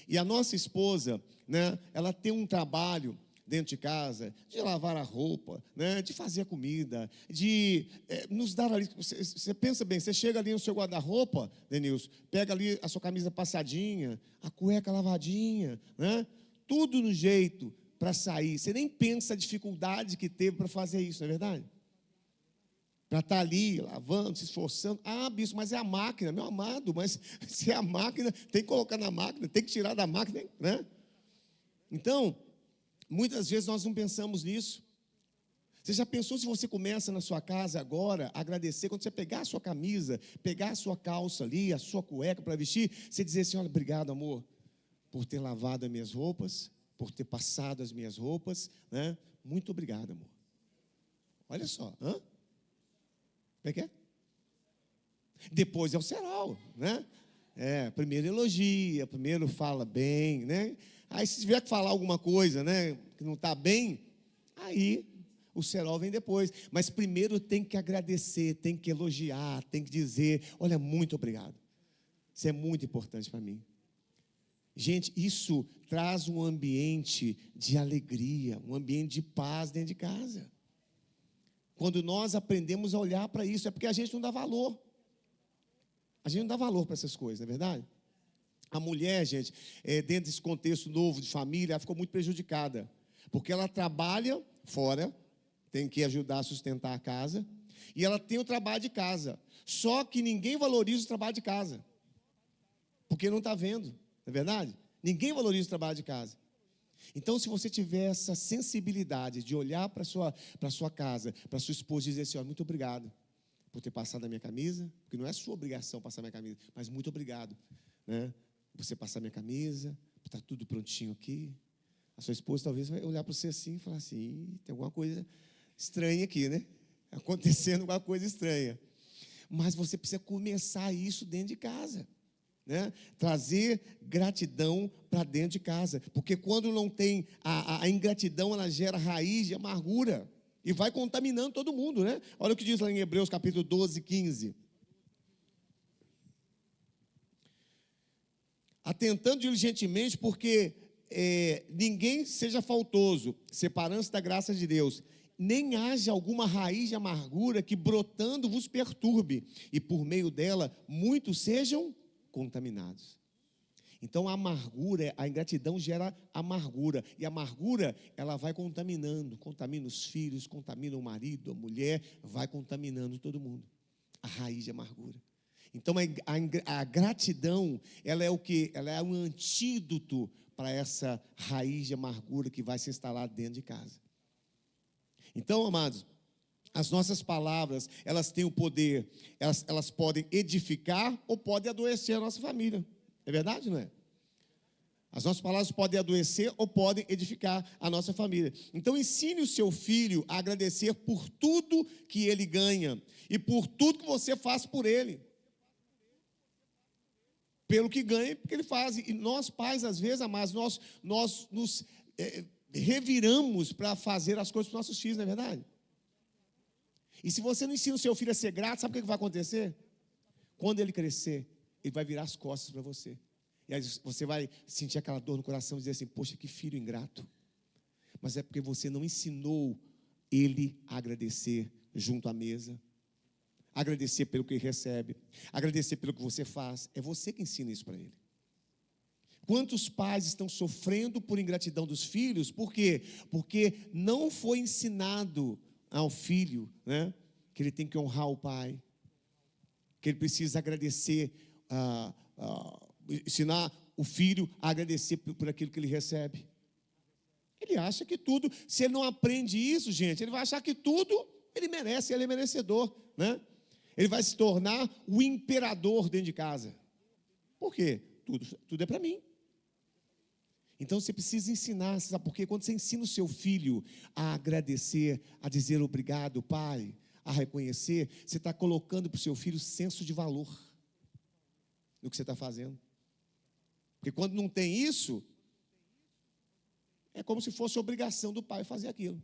e a nossa esposa, né? Ela tem um trabalho dentro de casa, de lavar a roupa, né, de fazer a comida, de nos dar ali. Você pensa bem, você chega ali no seu guarda-roupa, Denilson, pega ali a sua camisa passadinha, a cueca lavadinha, né, tudo no jeito para sair. Você nem pensa a dificuldade que teve para fazer isso, não é verdade? Para estar ali, lavando, se esforçando. Ah, bispo, mas é a máquina, meu amado, mas se é a máquina, tem que colocar na máquina, tem que tirar da máquina, né? Então, muitas vezes nós não pensamos nisso. Você já pensou se você começa na sua casa agora a agradecer, quando você pegar a sua camisa, pegar a sua calça ali, a sua cueca para vestir, você dizer assim, olha, obrigado, amor, por ter lavado as minhas roupas, por ter passado as minhas roupas, né? Muito obrigado, amor. Olha só, Como é que é? Depois é o serol, né? Primeiro elogia, primeiro fala bem, né? Aí se tiver que falar alguma coisa, né, que não está bem, aí o serol vem depois. Mas primeiro tem que agradecer, tem que elogiar, tem que dizer, olha, muito obrigado. Isso é muito importante para mim. Gente, isso traz um ambiente de alegria, um ambiente de paz dentro de casa. Quando nós aprendemos a olhar para isso, é porque a gente não dá valor. A gente não dá valor para essas coisas, não é verdade? A mulher, gente, dentro desse contexto novo de família, ela ficou muito prejudicada. Porque ela trabalha fora, tem que ajudar a sustentar a casa, e ela tem o trabalho de casa. Só que ninguém valoriza o trabalho de casa. Porque não está vendo, não é verdade? Ninguém valoriza o trabalho de casa. Então, se você tiver essa sensibilidade de olhar para a sua casa, para a sua esposa e dizer assim, ó, muito obrigado por ter passado a minha camisa, porque não é sua obrigação passar a minha camisa, mas muito obrigado, né? Você passar a minha camisa, está tudo prontinho aqui. A sua esposa talvez vai olhar para você assim e falar assim, tem alguma coisa estranha aqui, né? Acontecendo alguma coisa estranha. Mas você precisa começar isso dentro de casa. Né? Trazer gratidão para dentro de casa, porque quando não tem a ingratidão, ela gera raiz de amargura e vai contaminando todo mundo, né? Olha o que diz lá em Hebreus capítulo 12, 15. Atentando diligentemente, porque ninguém seja faltoso, separando-se da graça de Deus, nem haja alguma raiz de amargura que brotando vos perturbe, e por meio dela muitos sejam contaminados. Então a amargura, a ingratidão gera amargura, e a amargura ela vai contaminando, contamina os filhos, contamina o marido, a mulher, vai contaminando todo mundo. A raiz de amargura. Então a gratidão, ela é o que? Ela é um antídoto para essa raiz de amargura que vai se instalar dentro de casa. Então, amados, as nossas palavras, elas têm o poder, elas podem edificar ou podem adoecer a nossa família. É verdade, não é? As nossas palavras podem adoecer ou podem edificar a nossa família. Então, ensine o seu filho a agradecer por tudo que ele ganha e por tudo que você faz por ele. Pelo que ganha e porque ele faz. E nós, pais, às vezes, amados, nós nos reviramos para fazer as coisas para os nossos filhos, não é verdade? E se você não ensina o seu filho a ser grato, sabe o que vai acontecer? Quando ele crescer, ele vai virar as costas para você. E aí você vai sentir aquela dor no coração e dizer assim, poxa, que filho ingrato. Mas é porque você não ensinou ele a agradecer junto à mesa. Agradecer pelo que ele recebe. Agradecer pelo que você faz. É você que ensina isso para ele. Quantos pais estão sofrendo por ingratidão dos filhos? Por quê? Porque não foi ensinado ao filho, né, que ele tem que honrar o pai, que ele precisa agradecer, ensinar o filho a agradecer por aquilo que ele recebe. Ele acha que tudo, se ele não aprende isso, gente, ele vai achar que tudo ele merece, ele é merecedor, né? Ele vai se tornar o imperador dentro de casa. Por quê? Tudo é para mim. Então você precisa ensinar, sabe por quê? Quando você ensina o seu filho a agradecer, a dizer obrigado, pai, a reconhecer, você está colocando para o seu filho senso de valor no que você está fazendo. Porque quando não tem isso, é como se fosse obrigação do pai fazer aquilo.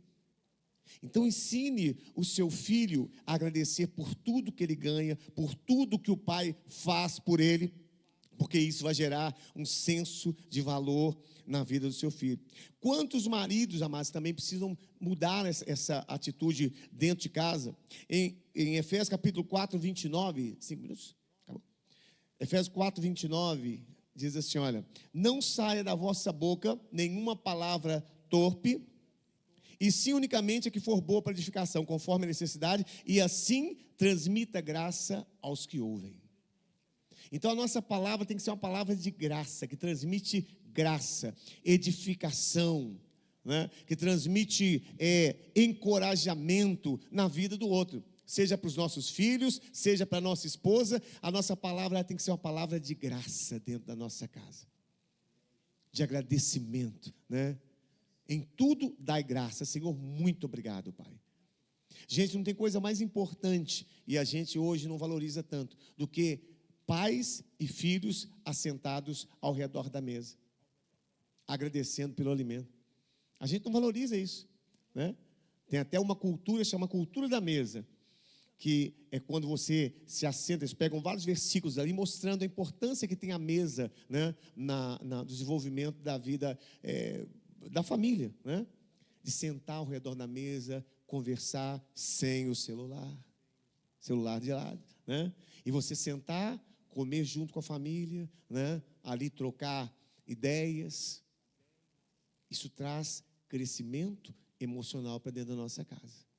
Então ensine o seu filho a agradecer por tudo que ele ganha, por tudo que o pai faz por ele, porque isso vai gerar um senso de valor na vida do seu filho. Quantos maridos, amados, também precisam mudar essa atitude dentro de casa? Em Efésios capítulo 4, 29, 5 minutos, acabou. Efésios 4, 29, diz assim, olha, não saia da vossa boca nenhuma palavra torpe, e sim unicamente a que for boa para edificação, conforme a necessidade, e assim transmita graça aos que ouvem. Então a nossa palavra tem que ser uma palavra de graça, que transmite graça, edificação, né? Que transmite encorajamento na vida do outro, seja para os nossos filhos, seja para a nossa esposa. A nossa palavra tem que ser uma palavra de graça dentro da nossa casa, de agradecimento, né? Em tudo dai graça, Senhor, muito obrigado, Pai. Gente, não tem coisa mais importante, e a gente hoje não valoriza tanto, do que pais e filhos assentados ao redor da mesa, agradecendo pelo alimento. A gente não valoriza isso, né? Tem até uma cultura, chama cultura da mesa, que é quando você se assenta, eles pegam vários versículos ali, mostrando a importância que tem a mesa, né, no desenvolvimento da vida da família, né? De sentar ao redor da mesa, conversar sem o celular de lado, né? E você sentar, comer junto com a família, né? Ali trocar ideias. Isso traz crescimento emocional para dentro da nossa casa.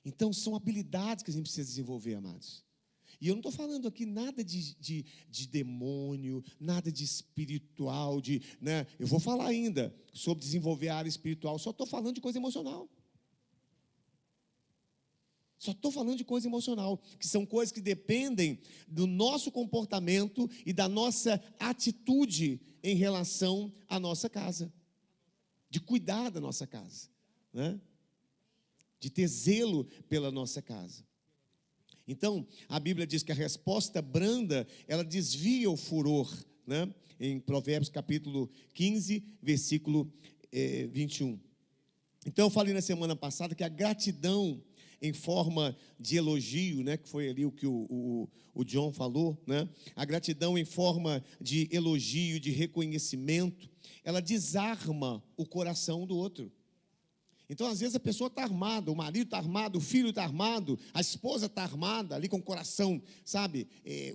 Então, são habilidades que a gente precisa desenvolver, amados. E eu não estou falando aqui nada de demônio, nada de espiritual, né? Eu vou falar ainda sobre desenvolver a área espiritual, só estou falando de coisa emocional. Só estou falando de coisa emocional, que são coisas que dependem do nosso comportamento e da nossa atitude em relação à nossa casa. De cuidar da nossa casa, né? De ter zelo pela nossa casa. Então, a Bíblia diz que a resposta branda, ela desvia o furor, né? Em Provérbios capítulo 15, versículo 21. Então, eu falei na semana passada que a gratidão em forma de elogio, né? Que foi ali o que o John falou, né? A gratidão em forma de elogio, de reconhecimento, ela desarma o coração do outro. Então, às vezes, a pessoa está armada, o marido está armado, o filho está armado, a esposa está armada, ali com o coração, sabe,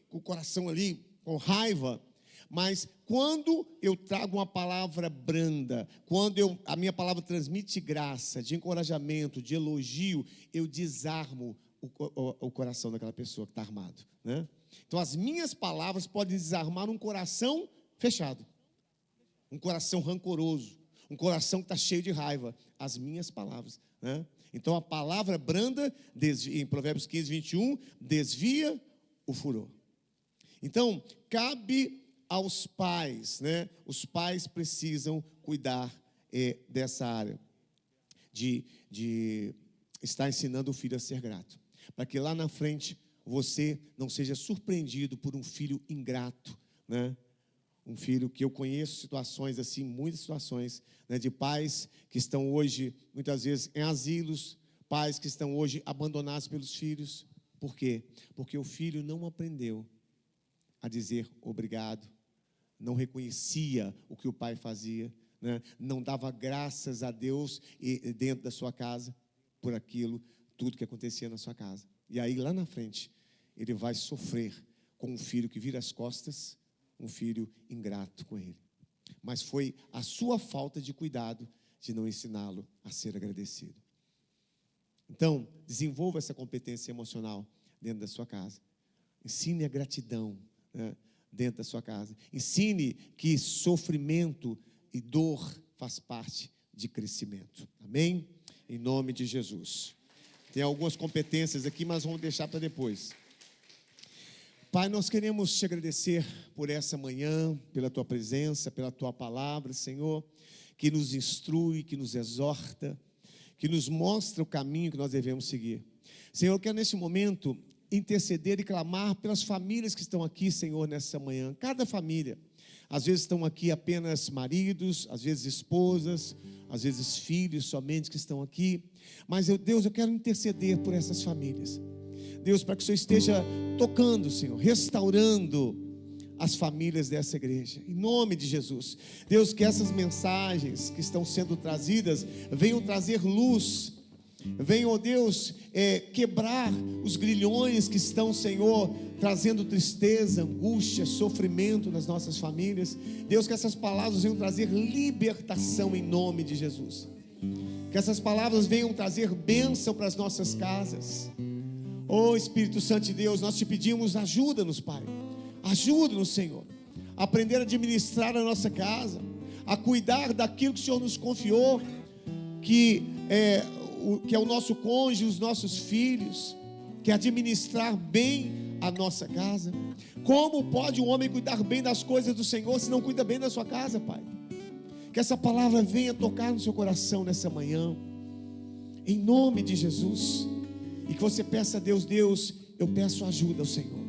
com o coração ali, com raiva. Mas quando eu trago uma palavra branda, quando a minha palavra transmite graça, de encorajamento, de elogio, eu desarmo o coração daquela pessoa que está armado, né? Então, as minhas palavras podem desarmar um coração fechado, um coração rancoroso, um coração que está cheio de raiva, as minhas palavras, né? Então, a palavra branda, em Provérbios 15, 21, desvia o furor. Então, cabe aos pais, né? Os pais precisam cuidar dessa área, de estar ensinando o filho a ser grato, para que lá na frente você não seja surpreendido por um filho ingrato, né? Um filho que eu conheço situações assim, muitas situações, né, de pais que estão hoje, muitas vezes, em asilos, pais que estão hoje abandonados pelos filhos. Por quê? Porque o filho não aprendeu a dizer obrigado, não reconhecia o que o pai fazia, né, não dava graças a Deus dentro da sua casa, por aquilo, tudo que acontecia na sua casa. E aí, lá na frente, ele vai sofrer com um filho que vira as costas, um filho ingrato com ele. Mas foi a sua falta de cuidado de não ensiná-lo a ser agradecido. Então, desenvolva essa competência emocional dentro da sua casa. Ensine a gratidão, né, dentro da sua casa. Ensine que sofrimento e dor faz parte de crescimento. Amém? Em nome de Jesus. Tem algumas competências aqui, mas vamos deixar para depois. Pai, nós queremos te agradecer por essa manhã, pela tua presença, pela tua palavra, Senhor, que nos instrui, que nos exorta, que nos mostra o caminho que nós devemos seguir. Senhor, eu quero neste momento interceder e clamar pelas famílias que estão aqui, Senhor, nessa manhã. Cada família, às vezes estão aqui apenas maridos, às vezes esposas, às vezes filhos somente que estão aqui. Mas, Deus, eu quero interceder por essas famílias. Deus, para que o Senhor esteja tocando, Senhor, restaurando as famílias dessa igreja, em nome de Jesus. Deus, que essas mensagens que estão sendo trazidas venham trazer luz, venham, ó Deus, quebrar os grilhões que estão, Senhor, trazendo tristeza, angústia, sofrimento nas nossas famílias. Deus, que essas palavras venham trazer libertação em nome de Jesus, que essas palavras venham trazer bênção para as nossas casas. Oh Espírito Santo de Deus, nós te pedimos, ajuda-nos, Pai, ajuda-nos, Senhor, a aprender a administrar a nossa casa, a cuidar daquilo que o Senhor nos confiou, que é o nosso cônjuge, os nossos filhos, que é administrar bem a nossa casa. Como pode um homem cuidar bem das coisas do Senhor se não cuida bem da sua casa, Pai? Que essa palavra venha tocar no seu coração nessa manhã, em nome de Jesus. E que você peça a Deus, eu peço ajuda ao Senhor.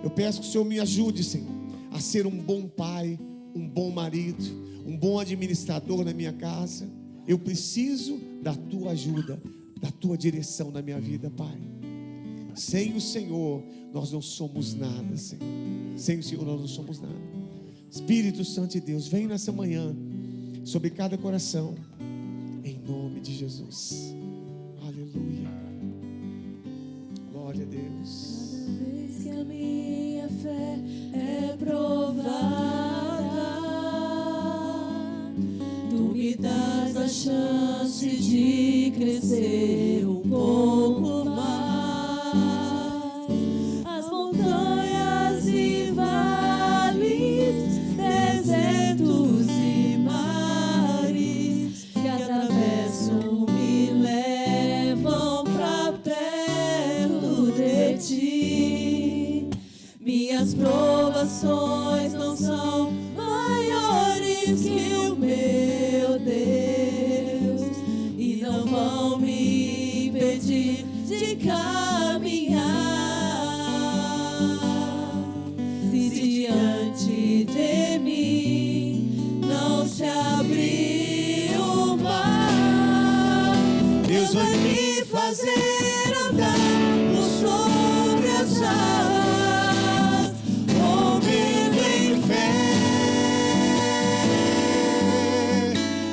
Eu peço que o Senhor me ajude, Senhor, a ser um bom pai, um bom marido, um bom administrador na minha casa. Eu preciso da tua ajuda, da tua direção na minha vida, Pai. Sem o Senhor, nós não somos nada, Senhor. Sem o Senhor, nós não somos nada. Espírito Santo de Deus, vem nessa manhã sobre cada coração, em nome de Jesus. Aleluia. Glória a Deus. Cada vez que a minha fé é provada, tu me dás a chance de crescer um pouco mais. As montanhas e vales, desertos e mares que atravessam me levam pra perto de ti. Minhas provações não são maiores que o meu Deus e não vão me impedir de caminhar. Se diante de mim não se abrir o mar, Deus vai me fazer andar por sobre as águas, movendo em fé.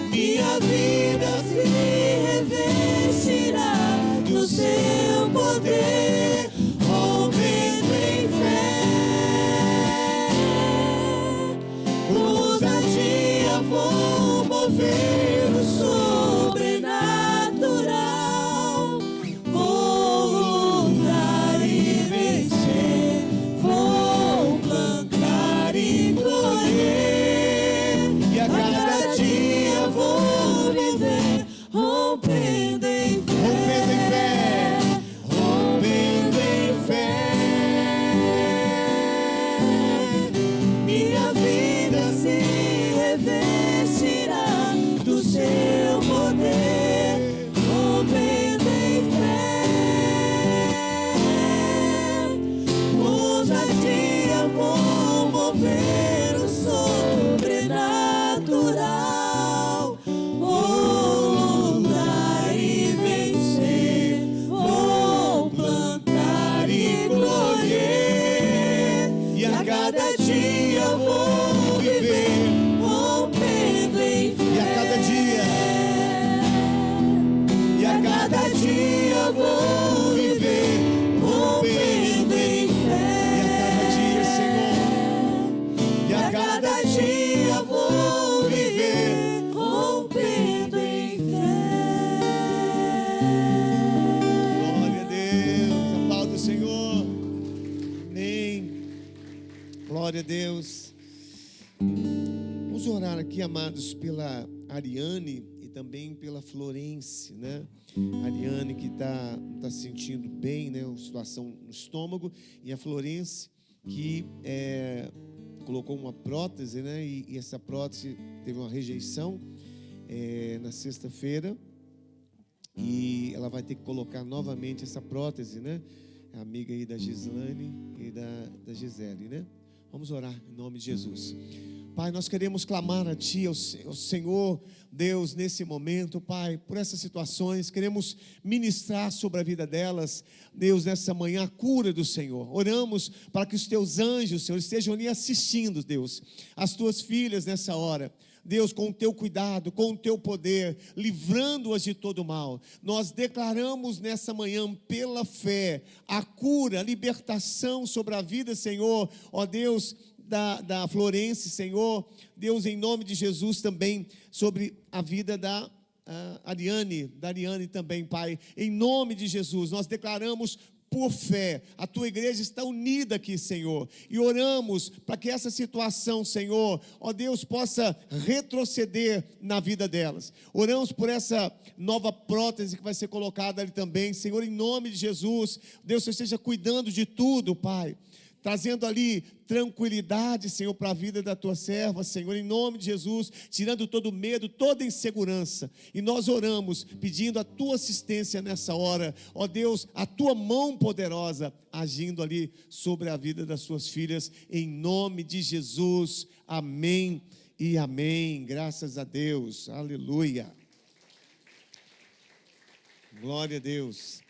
Minha vida se revestirá do seu poder, movendo em fé. Ousadia vou mover o sobrenatural. Vou lutar e vencer, vou plantar e colher. E a cada dia vou viver, rompendo em fé, rompendo em fé. Minha vida se revestirá do seu poder, rompendo em fé. Ousadia vou mover o sobrenatural. Vou lutar e vencer, vou plantar e colher. E a cada dia vou viver, rompendo em fé. E a cada dia, E a cada dia vou viver, rompendo em fé. e a cada dia, Senhor, e a cada E a cada dia vou viver, rompendo em fé. glória a Deus, aplauda o Senhor. Amém. Glória a Deus. Vamos orar aqui, amados, pela Ariane e também pela Florence, né? Ariane que tá se sentindo bem, né? Uma situação no estômago, e a Florence que colocou uma prótese, né? E essa prótese teve uma rejeição na sexta-feira, e ela vai ter que colocar novamente essa prótese, né? A amiga aí da Gislane e da Gisele, né? Vamos orar em nome de Jesus. Pai, nós queremos clamar a Ti, ao Senhor, Deus, nesse momento, Pai, por essas situações, queremos ministrar sobre a vida delas, Deus, nessa manhã, a cura do Senhor. Oramos para que os Teus anjos, Senhor, estejam ali assistindo, Deus, as Tuas filhas nessa hora. Deus, com o Teu cuidado, com o Teu poder, livrando-as de todo mal. Nós declaramos nessa manhã, pela fé, a cura, a libertação sobre a vida, Senhor, ó Deus, da Florence, Senhor, Deus, em nome de Jesus também, sobre a vida da Ariane também, Pai, em nome de Jesus, nós declaramos por fé, a Tua igreja está unida aqui, Senhor, e oramos para que essa situação, Senhor, ó Deus, possa retroceder na vida delas. Oramos por essa nova prótese que vai ser colocada ali também, Senhor, em nome de Jesus. Deus, Senhor, esteja cuidando de tudo, Pai, trazendo ali tranquilidade, Senhor, para a vida da Tua serva, Senhor, em nome de Jesus, tirando todo medo, toda insegurança, e nós oramos, pedindo a Tua assistência nessa hora, ó Deus, a Tua mão poderosa, agindo ali sobre a vida das Suas filhas, em nome de Jesus, amém e amém, graças a Deus, aleluia, glória a Deus.